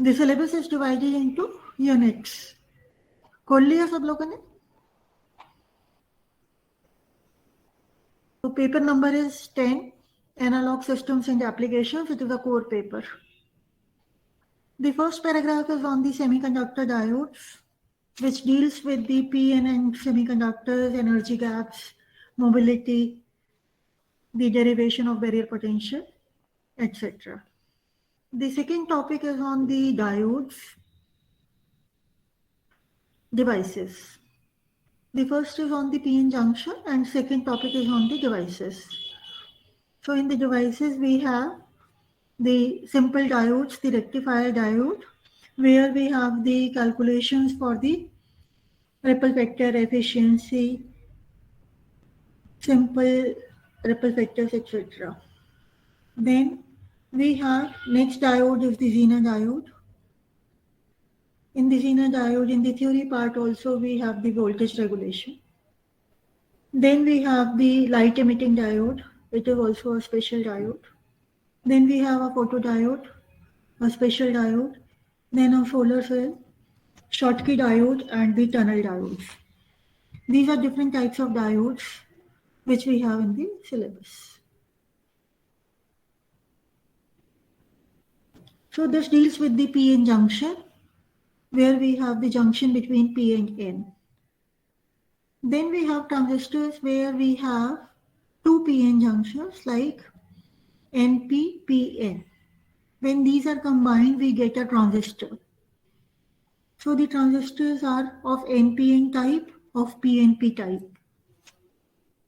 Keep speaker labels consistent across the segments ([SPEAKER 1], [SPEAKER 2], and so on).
[SPEAKER 1] The syllabus is divided into units. खोल लिया सब लोगों ने? So paper number is 10, Analog Systems and Applications. It is a core paper. The first paragraph is on the semiconductor diodes, which deals with the P-N semiconductors, energy gaps, mobility, the derivation of barrier potential, etc. The second topic is on the diodes devices. The first is on the PN junction and second topic is on the devices. So in the devices we have the simple diodes, the rectifier diode, where we have the calculations for the ripple vector efficiency, simple ripple vectors, etc. Then we have next diode is the Zener diode. In the Zener diode, in the theory part also we have the voltage regulation. Then we have the light emitting diode. It is also a special diode. Then we have a photodiode, a special diode. Then a solar cell, Schottky diode and the tunnel diodes. These are different types of diodes which we have in the syllabus. So this deals with the P-N junction, where we have the junction between P and N. Then we have transistors where we have two P-N junctions like NP, PN. When these are combined, we get a transistor. So the transistors are of NPN type, of PNP type.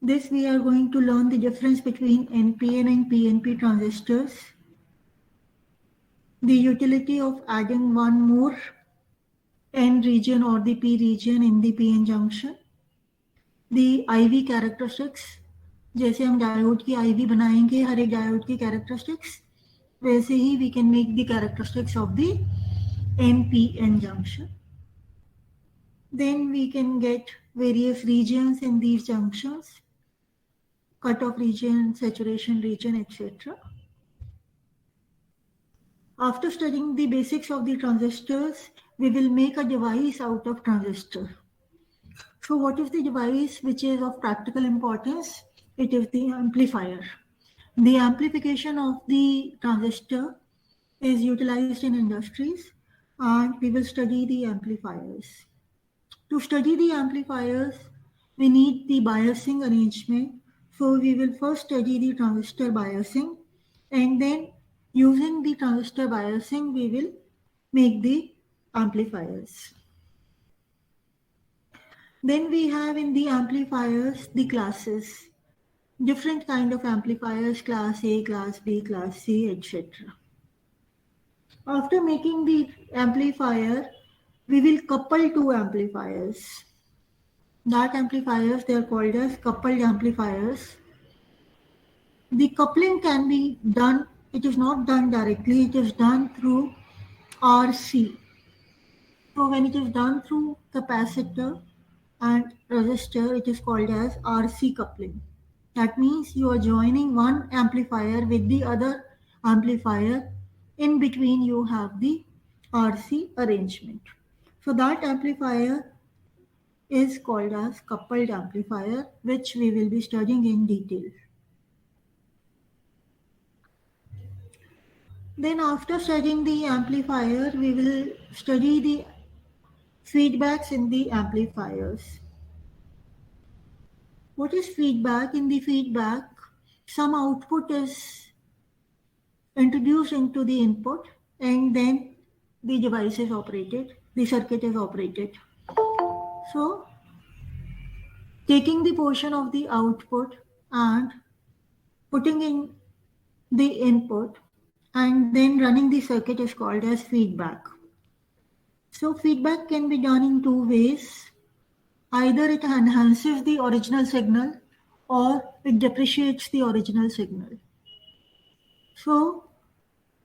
[SPEAKER 1] This we are going to learn the difference between NPN and PNP transistors, the utility of adding one more N region or the P region in the PN junction, the IV characteristics, जैसे हम diode की IV बनाएंगे हर एक diode की characteristics, वैसे ही we can make the characteristics of the NPN junction. Then we can get various regions in these junctions, cutoff region, saturation region, etc. After studying the basics of the transistors, we will make a device out of transistor. So what is the device which is of practical importance? It is the amplifier. The amplification of the transistor is utilized in industries, and we will study the amplifiers. To study the amplifiers, we need the biasing arrangement. So we will first study the transistor biasing, and then using the transistor biasing, we will make the amplifiers. Then we have in the amplifiers the classes, different kind of amplifiers, class A, class B, class C, etc. After making the amplifier, we will couple two amplifiers. That amplifiers, they are called as coupled amplifiers. The coupling can be done, it is not done directly, it is done through RC. So when it is done through capacitor and resistor, it is called as RC coupling. That means you are joining one amplifier with the other amplifier. In between you have the RC arrangement. So that amplifier is called as coupled amplifier, which we will be studying in detail. Then after studying the amplifier, we will study the feedbacks in the amplifiers. What is feedback? In the feedback, some output is introduced into the input and then the device is operated, the circuit is operated. So, taking the portion of the output and putting in the input and then running the circuit is called as feedback. So, feedback can be done in two ways. Either it enhances the original signal or it depreciates the original signal. So,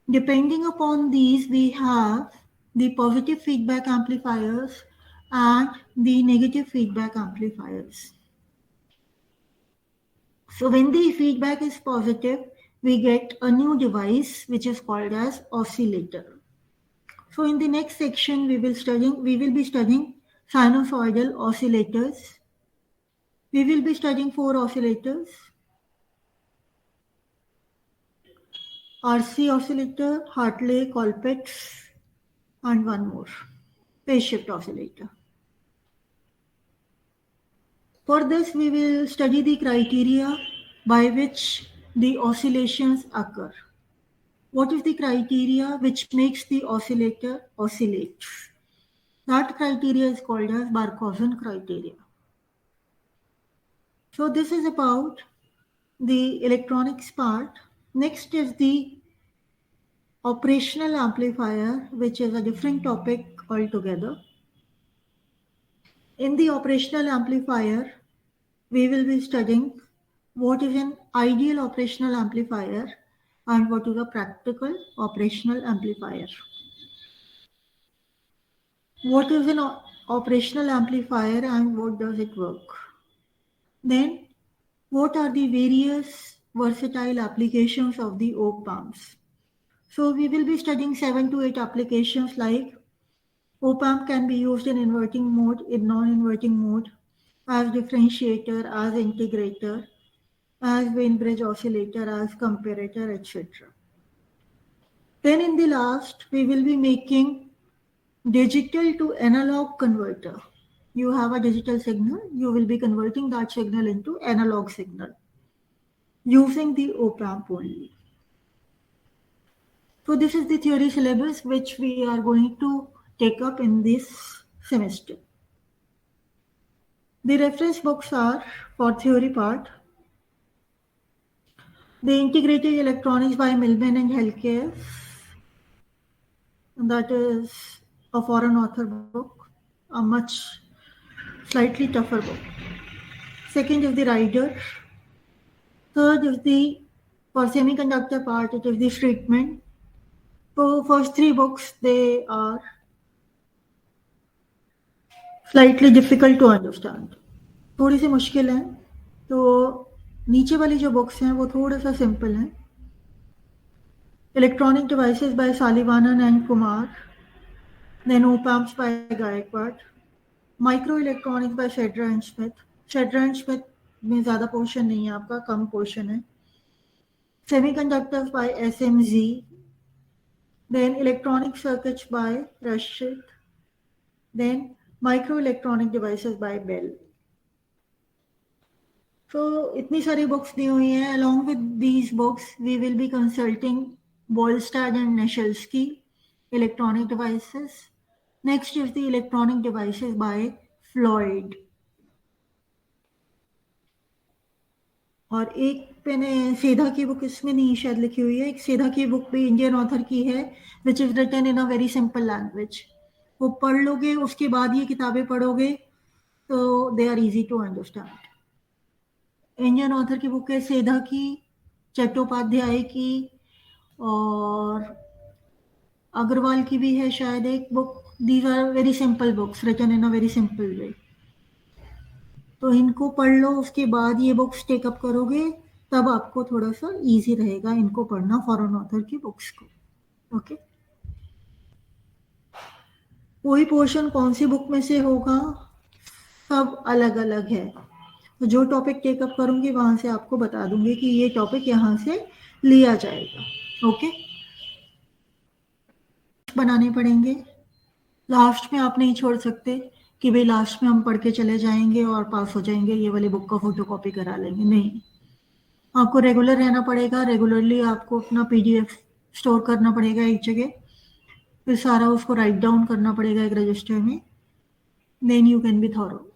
[SPEAKER 1] depending upon these, we have the positive feedback amplifiers and the negative feedback amplifiers. So, when the feedback is positive, we get a new device which is called as oscillator. So in the next section, we will be studying sinusoidal oscillators. We will be studying 4 oscillators: RC oscillator, Hartley, Colpix, and one more, phase shift oscillator. For this, we will study the criteria by which the oscillations occur. What is the criteria which makes the oscillator oscillate? That criteria is called as Barkhausen criteria. So this is about the electronics part. Next is the operational amplifier, which is a different topic altogether. In the operational amplifier, we will be studying what is an ideal operational amplifier and what is a practical operational amplifier. What is an operational amplifier and what does it work? Then, what are the various versatile applications of the op-amps? So we will be studying 7 to 8 applications, like op-amp can be used in inverting mode, in non-inverting mode, as differentiator, as integrator, as Wien bridge oscillator, as comparator, etc. Then in the last, we will be making digital to analog converter. You have a digital signal, you will be converting that signal into analog signal using the op-amp only. So this is the theory syllabus which we are going to take up in this semester. The reference books are, for theory part, The Integrated Electronics by Millman and Helkes, and that is a foreign author book, a much slightly tougher book. Second is the Rider. Third is the, for semiconductor part, it is the Friedman. So first 3 books, they are slightly difficult to understand. थोड़ी सी मुश्किल है, तो नीचे वाली जो books हैं वो थोड़ा सा सिंपल हैं. Electronic Devices by Salivanan and Kumar, then op-amps by Gaikwad, Microelectronics by Shedra and Smith. Shedra and Smith में ज़्यादा पोर्शन नहीं है आपका, कम पोर्शन है. Semiconductors by SMZ, then Electronic Circuits by Rashid, then Microelectronic Devices by Bell. So इतनी सारी books दी हुई हैं. Along with these books, we will be consulting Bolstad and Neshelski, Electronic Devices. Next is the Electronic Devices by Floyd. और एक मैंने सेधा की book इसमें नहीं शायद लिखी हुई है. एक सेधा की बुक भी इंडियन ऑथर की है, which is written in a very simple language. वो पढ़ लोगे, उसके बाद ये किताबें पढ़ोगे तो they are easy to understand. Indian author की बुक है सेधा की, चट्टोपाध्याय की, और अग्रवाल की भी है शायद एक book. These are very simple books written in a very simple way. तो इनको पढ़ लो, उसके बाद ये बुक्स टेकअप करोगे, तब आपको थोड़ा सा इजी रहेगा इनको पढ़ना, फॉरेन ऑथर की बुक्स को. ओके, कोई पोर्शन कौन सी बुक में से होगा, सब अलग अलग है. तो जो टॉपिक टेकअप करूंगी वहां से आपको बता दूंगी कि ये टॉपिक यहाँ से लिया जाएगा. ओके, बनाने पड़ेंगे. लास्ट में आप नहीं छोड़ सकते कि भाई लास्ट में हम पढ़ के चले जाएंगे और पास हो जाएंगे, ये वाली बुक का फोटोकॉपी करा लेंगे. नहीं, आपको रेगुलर रहना पड़ेगा. रेगुलरली आपको अपना PDF स्टोर करना पड़ेगा एक जगह, फिर सारा उसको राइट डाउन करना पड़ेगा एक रजिस्टर में. Then you can be thorough.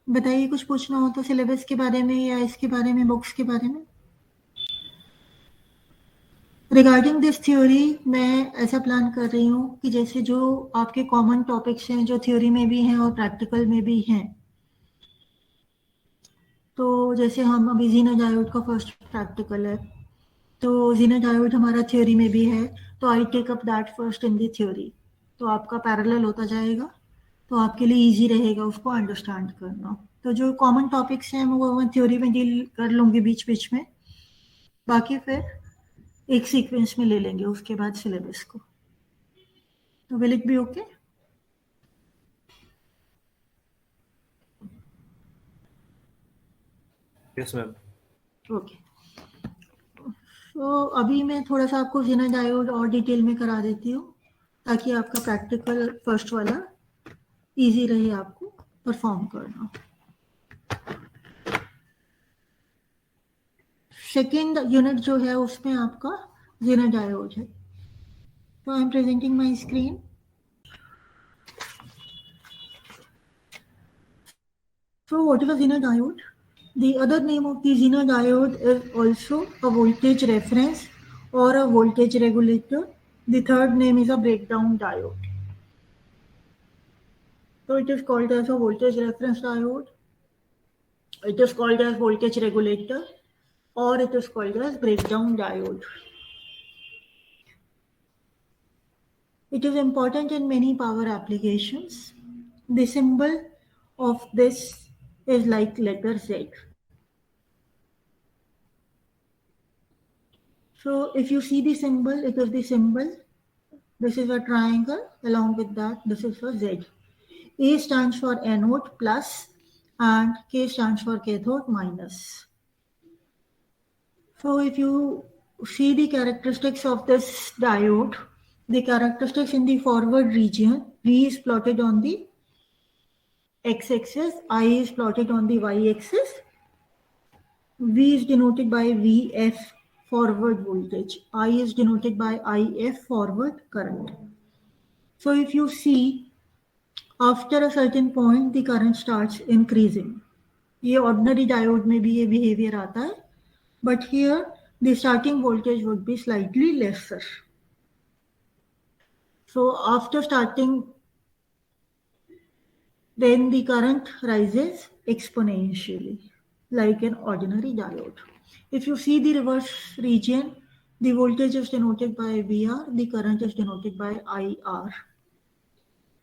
[SPEAKER 1] बताइए, कुछ पूछना हो तो सिलेबस के बारे में या इसके बारे में, बुक्स के बारे में. रिगार्डिंग दिस थ्योरी मैं ऐसा प्लान कर रही हूँ कि जैसे जो आपके कॉमन टॉपिक्स हैं, जो थ्योरी में भी हैं और प्रैक्टिकल में भी हैं, तो जैसे हम अभी जीना डायोड का फर्स्ट प्रैक्टिकल है, तो जीना डायोड हमारा थ्योरी में भी है, तो I take up that first in the theory. तो आपका पैरेलल होता जाएगा. तो आपके लिए इजी रहेगा उसको अंडरस्टैंड करना। तो जो कॉमन टॉपिक्स हैं वो मैं थ्योरी में डील कर लूँगी बीच बीच में, बाकी फिर एक सीक्वेंस में ले लेंगे उसके बाद सिलेबस को। तो will it be okay?
[SPEAKER 2] Yes ma'am.
[SPEAKER 1] Okay. तो अभी मैं थोड़ा सा आपको जेनर डायोड और डिटेल में करा देती हूँ ताकि आपका प्रैक्टिकल फर्स्ट वाला इजी रहे आपको परफॉर्म करना। सेकेंड यूनिट जो है उसमें आपका जेनर डायोड है। तो I am presenting my screen. So what is a Zener diode? The other name of the Zener diode is also a voltage reference or a voltage regulator. The third name is a breakdown diode. So it is called as a voltage reference diode. It is called as voltage regulator, or it is called as breakdown diode. It is important in many power applications. The symbol of this is like letter Z. So if you see the symbol, it is the symbol. This is a triangle. Along with that, this is a Z. A stands for anode plus and K stands for cathode minus. So if you see the characteristics of this diode, the characteristics in the forward region, V is plotted on the x-axis, I is plotted on the y-axis. V is denoted by Vf, forward voltage. I is denoted by If, forward current. So if you see, after a certain point, the current starts increasing. ये ordinary diode में भी ये behavior आता है, but here the starting voltage would be slightly lesser. So after starting, then the current rises exponentially, like an ordinary diode. If you see the reverse region, the voltage is denoted by VR, the current is denoted by IR.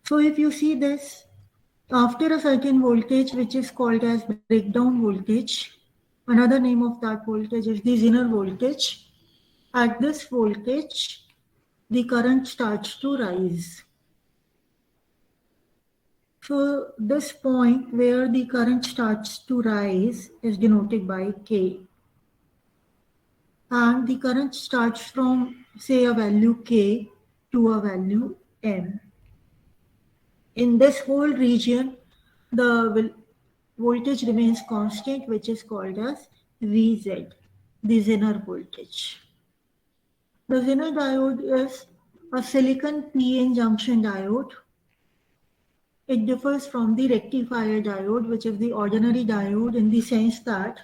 [SPEAKER 1] So if you see this, after a certain voltage, which is called as breakdown voltage, another name of that voltage is the Zener voltage. At this voltage, the current starts to rise. So this point where the current starts to rise is denoted by K. And the current starts from, say, a value K to a value M. In this whole region, the voltage remains constant, which is called as Vz, the Zener voltage. The Zener diode is a silicon p-n junction diode. It differs from the rectifier diode, which is the ordinary diode, in the sense that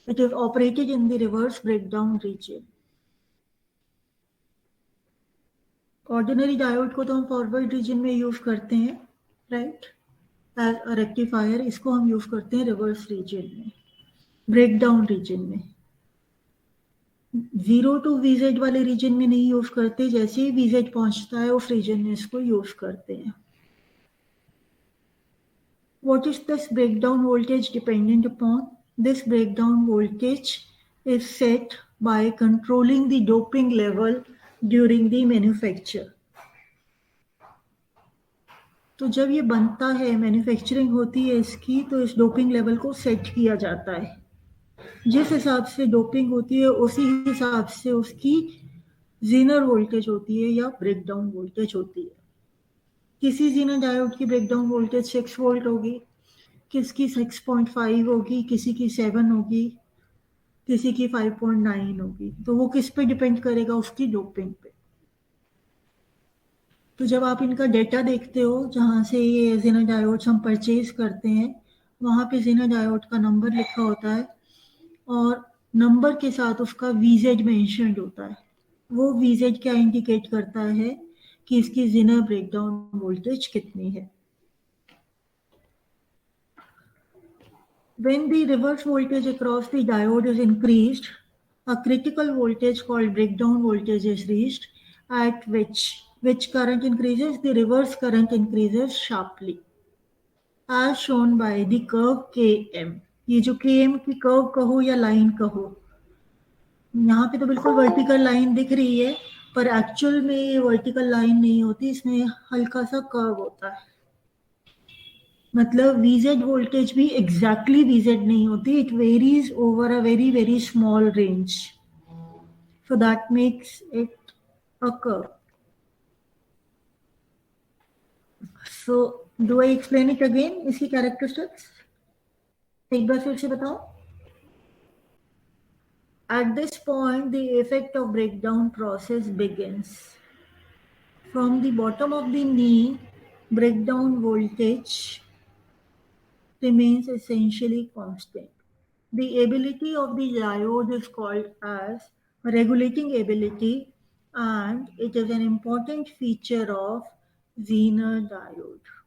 [SPEAKER 1] it is operated in the reverse breakdown region. Ordinary diode को तो हम forward region में use करते हैं, right? As a rectifier, इसको हम use करते हैं reverse region में, breakdown region में. 0 to Vz वाले region में नहीं use करते, जैसे ही Vz पहुंचता है उस region में इसको use करते हैं. What is this breakdown voltage dependent upon? This breakdown voltage is set by controlling the doping level during the manufacture. तो जब ये बनता है, मैन्युफैक्चरिंग होती है इसकी, तो इस डोपिंग लेवल को सेट किया जाता है. जिस हिसाब से डोपिंग होती है उसी हिसाब से उसकी जीनर वोल्टेज होती है या ब्रेकडाउन वोल्टेज होती है. किसी जीनर डायोड की ब्रेकडाउन वोल्टेज 6 वोल्ट होगी, किसकी 6.5 होगी, किसी की 7 होगी, किसी की 5.9 होगी. तो वो किस पे डिपेंड करेगा? उसकी डोपिंग पे. तो जब आप इनका डेटा देखते हो, जहाँ से ये जेनर डायोड्स हम परचेज करते हैं, वहाँ पे जेनर डायोड का नंबर लिखा होता है और नंबर के साथ उसका VZ मेंशन्ड होता है. वो VZ क्या इंडिकेट करता है कि इसकी जेनर ब्रेकडाउन वोल्टेज कितनी है. When the reverse voltage across the diode is increased, a critical voltage called breakdown voltage is reached, at which current increases, the reverse current increases sharply. as shown by the curve km. ये जो km की curve कहो या line कहो, यहाँ पे तो बिल्कुल वर्टिकल लाइन दिख रही है, पर एक्चुअल में ये वर्टिकल लाइन नहीं होती, इसमें हल्का सा कर्व होता है. मतलब VZ वोल्टेज भी एग्जैक्टली VZ नहीं होती, it varies over a very very small range, so that makes it a curve. So do I explain it again, इसकी कैरेक्टरिस्टिक्स एक बार फिर से बताओ. At this point, the effect of breakdown process begins. From the bottom of the knee, breakdown voltage remains essentially constant. The ability of the diode is called as regulating ability, and it is an important feature of Zener diode.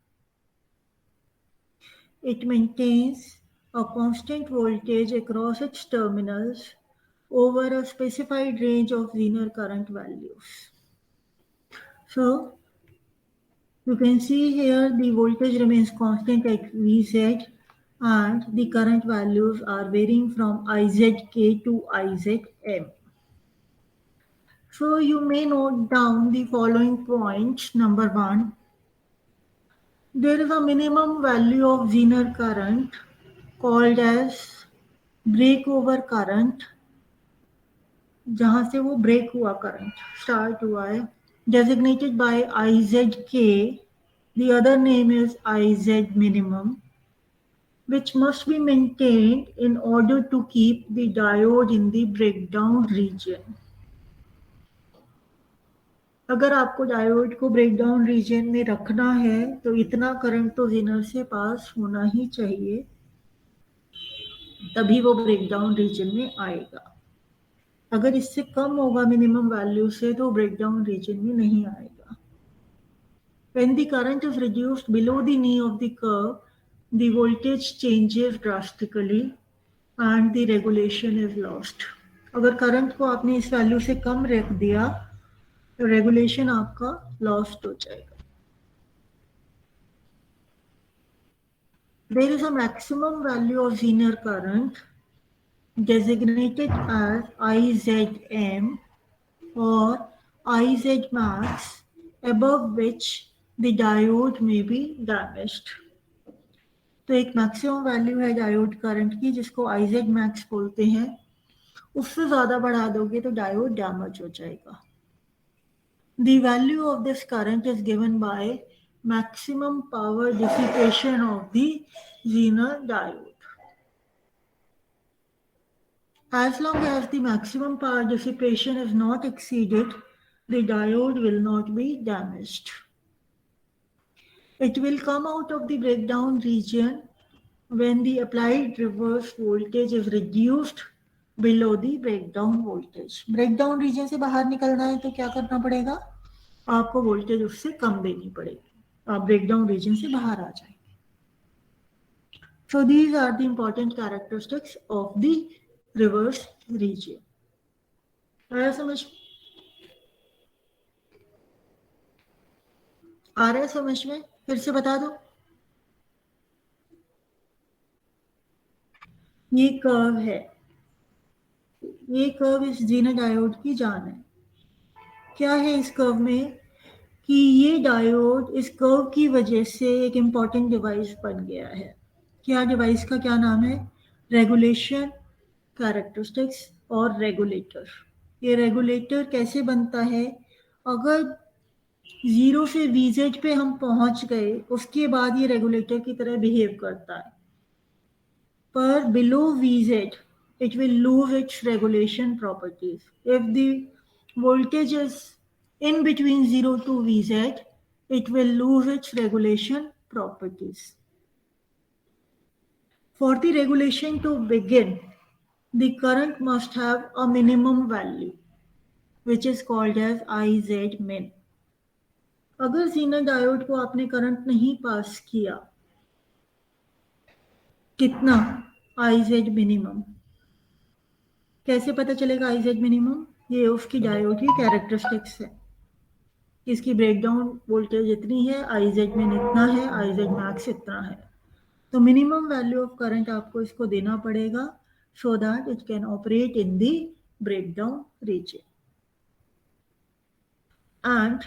[SPEAKER 1] It maintains a constant voltage across its terminals over a specified range of Zener current values. So you can see here the voltage remains constant at Vz, and the current values are varying from Izk to Izm. So you may note down the following points. Number 1, there is a minimum value of Zener current called as breakover current, जहां से वो break हुआ current start हुआ है, designated by Izk. The other name is Iz minimum, which must be maintained in order to keep the diode in the breakdown region. अगर आपको diode को breakdown region में रखना है तो इतना करंट तो जेनर से पास होना ही चाहिए, तभी वो ब्रेकडाउन रीजन में आएगा. अगर इससे कम होगा मिनिमम वैल्यू से तो ब्रेकडाउन रीजन में नहीं आएगा. When the current is reduced below the knee of the curve, the voltage changes drastically and the regulation is lost. अगर करंट को आपने इस वैल्यू से कम रख दिया तो रेगुलेशन आपका लॉस्ट हो जाएगा. There is a maximum value of Zener current designated as Izm or Iz max, above which the diode may be damaged. तो एक मैक्सिमम वैल्यू है डायोड करंट की जिसको Iz max बोलते हैं, उससे ज्यादा बढ़ा दोगे तो डायोड डैमेज हो जाएगा. The value of this current is given by maximum power dissipation of the Zener diode. As long as the maximum power dissipation is not exceeded, the diode will not be damaged. It will come out of the breakdown region when the applied reverse voltage is reduced below the breakdown voltage. breakdown region से बाहर निकलना है तो क्या करना पड़ेगा, आपको voltage उससे कम देनी पड़ेगी, आप ब्रेकडाउन रीजन से बाहर आ जाएंगे. So these are the important characteristics of the reverse region. आया समझ, आ रहा है समझ में, फिर से बता दो. ये कर्व है, ये कर्व इस जीना डायोड की जान है. क्या है इस कर्व में कि ये डायोड इस कर्व की वजह से एक इम्पॉर्टेंट डिवाइस बन गया है. क्या डिवाइस का क्या नाम है, रेगुलेशन कैरेक्टरिस्टिक्स और रेगुलेटर. ये रेगुलेटर कैसे बनता है, अगर 0 से VZ पे हम पहुंच गए उसके बाद ये रेगुलेटर की तरह बिहेव करता है, पर below VZ it will lose its regulation properties. If the voltage is in between 0 to VZ, it will lose its regulation properties. For the regulation to begin, the current must have a minimum value, which is called as Iz min. अगर Zener diode को आपने current नहीं पास किया, कितना, Iz minimum. कैसे पता चलेगा Iz minimum, ये उसकी डायोड की कैरेक्टरिस्टिक्स है. इसकी ब्रेकडाउन वोल्टेज इतनी है, Iz min इतना है, Iz max इतना है. तो मिनिमम वैल्यू ऑफ करंट आपको इसको देना पड़ेगा so that it can operate in the breakdown region. And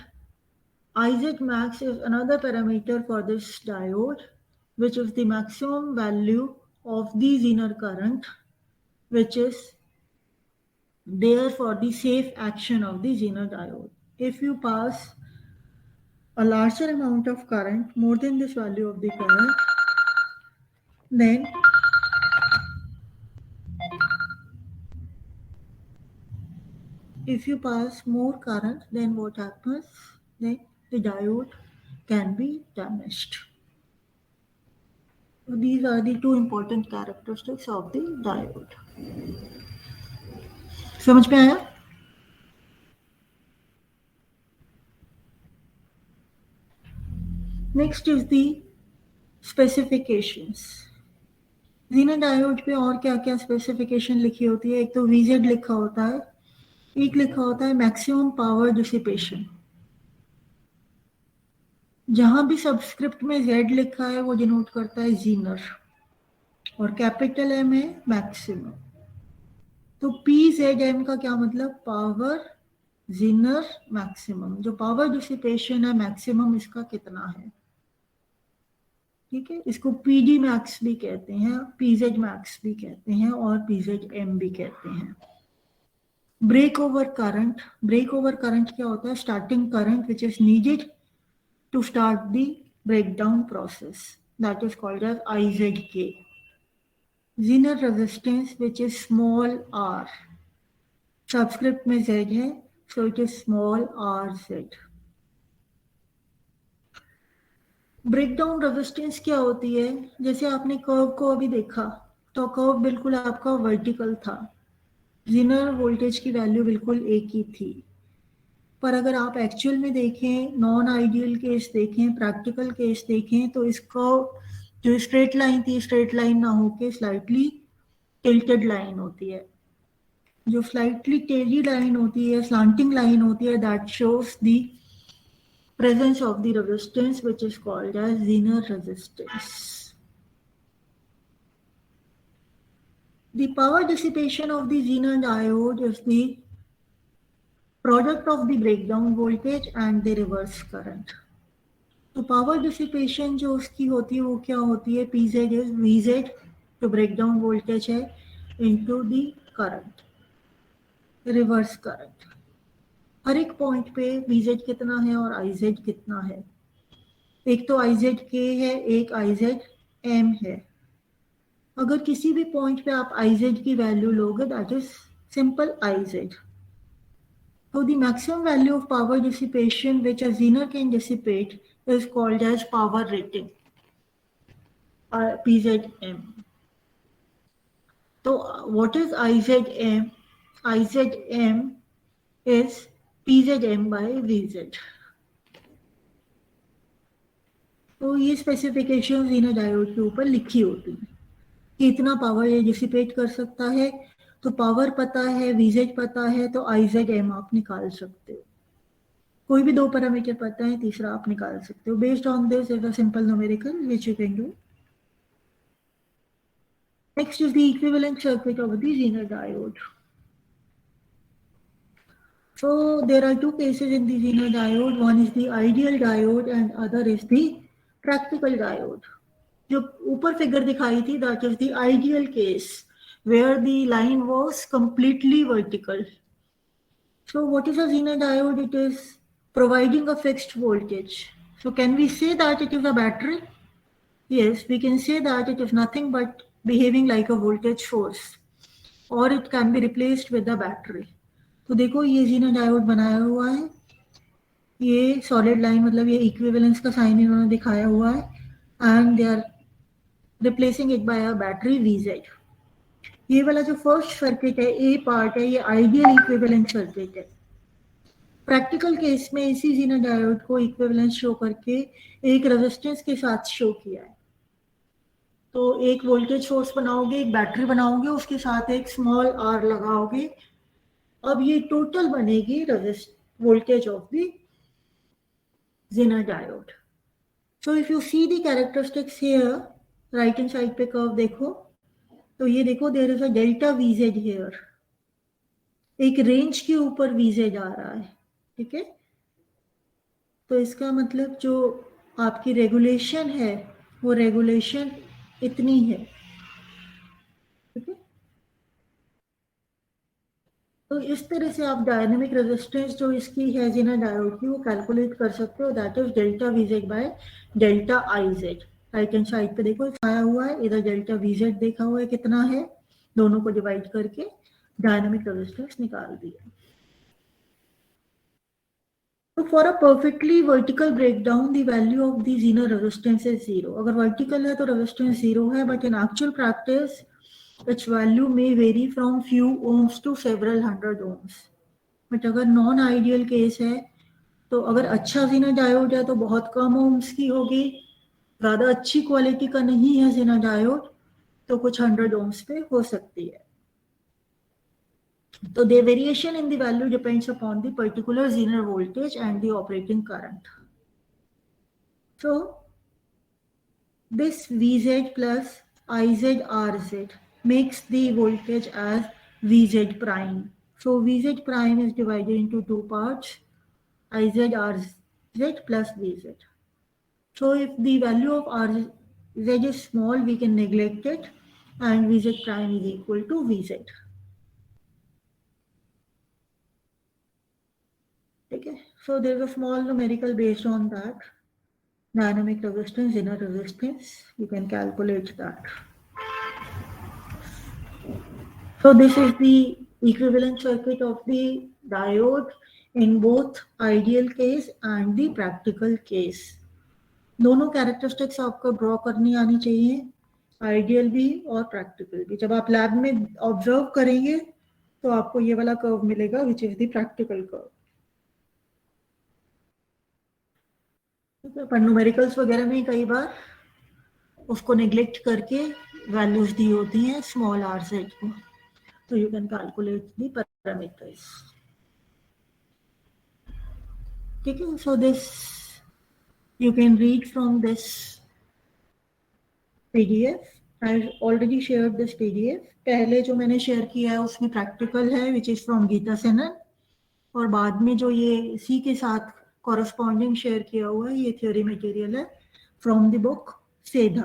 [SPEAKER 1] Iz max is another parameter for this diode, which is the maximum value of the Zener current, which is there for the safe action of the Zener diode. If you pass a larger amount of current, more than this value of the current, then if you pass more current, then what happens? Then the diode can be damaged. So these are the two important characteristics of the diode. समझ में आया? Next is the specifications. Zener diode पे और क्या क्या specification लिखी होती है? एक तो VZ लिखा होता है, एक लिखा होता है मैक्सिमम पावर डिसिपेशन. जहां भी सबस्क्रिप्ट में Z लिखा है वो डिनोट करता है जीनर और कैपिटल M है मैक्सिमम. तो PZM का क्या मतलब? Power Zener maximum. जो पावर डिसिपेशन है मैक्सिमम इसका कितना है, ठीक है. इसको PD मैक्स भी कहते हैं, PZ मैक्स भी कहते हैं और PZM भी कहते हैं. Break over current. Break over current क्या होता है? Starting current which is needed to start the breakdown process, that is called as IZK. Zener resistance which is small r, subscript में Z है so it is small rz. Breakdown resistance क्या होती है? जैसे आपने कर्व को अभी देखा तो कर्व बिल्कुल आपका वर्टिकल था, Zener वोल्टेज की वैल्यू बिल्कुल एक ही थी. पर अगर आप एक्चुअल में देखें, नॉन आइडियल केस देखें, प्रैक्टिकल केस देखें, तो इसको जो स्ट्रेट लाइन थी स्ट्रेट लाइन ना होके स्लाइटली टिल्टेड लाइन होती है. जो स्लाइटली टेली लाइन होती है, स्लांटिंग लाइन होती है, that shows the presence of the resistance which is called as Zener resistance. The power dissipation of the Zener diode is the product of the breakdown voltage and the reverse current. तो power dissipation जो उसकी होती है वो क्या होती है? PZ is VZ जो ब्रेकडाउन वोल्टेज है into the current, reverse current. हर एक पॉइंट पे VZ कितना है और IZ कितना है? एक तो IZK है, एक IZM है. अगर किसी भी पॉइंट पे आप IZ की वैल्यू लोगे that is simple IZ. So the maximum value of power dissipation which a Zener can dissipate is called as power rating, PZM. So what is IZM? IZM is PZM by VZ. तो ये specification Zener diode के ऊपर लिखी होती है कि इतना power ये डिसिपेट कर सकता है. तो पावर पता है, VZ पता है, तो IZM आप निकाल सकते हो. कोई भी दो पैरामीटर पता है, तीसरा आप निकाल सकते हो. Based on this is a simple numerical which you can do. Next is the equivalent circuit of the Zener diode. So there are two cases in the Zener diode. One is the ideal diode and other is the practical diode. जो ऊपर figure दिखाई थी that is the ideal case where the line was completely vertical. So what is a Zener diode? It is providing a fixed voltage. So can we say that it is a battery? Yes, we can say that it is nothing but behaving like a voltage source, or it can be replaced with a battery. तो देखो ये Zener diode बनाया हुआ है, ये solid line मतलब ये equivalence का साइन इन्होंने दिखाया हुआ है and they are replacing it by a battery VZ. ये वाला जो फर्स्ट सर्किट है, ए पार्ट है, ये आइडियल इक्विवेलेंट सर्किट है. प्रैक्टिकल केस में इसी Zener डायोड को इक्विवेलेंस शो करके एक रेजिस्टेंस के साथ शो किया है. तो एक वोल्टेज सोर्स बनाओगे, एक बैटरी बनाओगे, उसके साथ एक स्मॉल आर लगाओगे. अब ये टोटल बनेगी voltage of the Zener diode. So if you see the characteristics here, right hand side पे कर्व देखो, तो ये देखो there is a delta VZ here, एक रेंज के ऊपर वीजेड आ रहा है, ठीक है। तो इसका मतलब जो आपकी रेगुलेशन है वो रेगुलेशन इतनी है, ठीक है। तो इस तरह से आप डायनेमिक रेजिस्टेंस जो इसकी है जिना डायोड की वो कैलकुलेट कर सकते हो, that is delta VZ by delta I Z. Right hand side पे देखो आया हुआ है, इधर डेल्टा वीजेड देखा हुआ है कितना है, दोनों को डिवाइड करके डायनेमिक रेजिस्टेंस निकाल दिया। So for a perfectly vertical breakdown, the value of the Zener resistance is 0. अगर vertical है तो resistance 0 है, but in actual practice, its value may vary from few ohms to several hundred ohms. But अगर non-ideal case है, तो अगर अच्छा Zener diode है तो बहुत कम ohms की होगी, ज़्यादा अच्छी क्वालिटी का नहीं है Zener diode, तो कुछ 100 ohms पे हो सकती है। So the variation in the value depends upon the particular Zener voltage and the operating current. So this Vz plus IzRz makes the voltage as Vz prime. So Vz prime is divided into two parts, IzRz plus Vz. So if the value of Rz is small, we can neglect it, and Vz prime is equal to Vz. Okay, so there's a small numerical based on that. Dynamic resistance, inner resistance, you can calculate that. So this is the equivalent circuit of the diode in both ideal case and the practical case. दोनों characteristics आपको draw करनी आनी चाहिए, ideal भी और practical भी। जब आप लैब में ऑब्जर्व करेंगे तो आपको ये वाला कर्व मिलेगा which is the practical curve. पर न्यूमेरिकल्स वगैरह में कई बार उसको नेग्लेक्ट करके वैल्यूज दी होती हैं स्मॉल आर सेट को, तो you can calculate the parameters, ठीक है। So this you can read from this PDF. I've already shared this PDF. पहले जो मैंने शेयर किया है उसमें प्रैक्टिकल है which is from Geeta Senan, और बाद में जो ये इसी के साथ कॉरस्पॉन्डिंग शेयर किया हुआ है ये थ्योरी मटेरियल है फ्रॉम द बुक सेधा।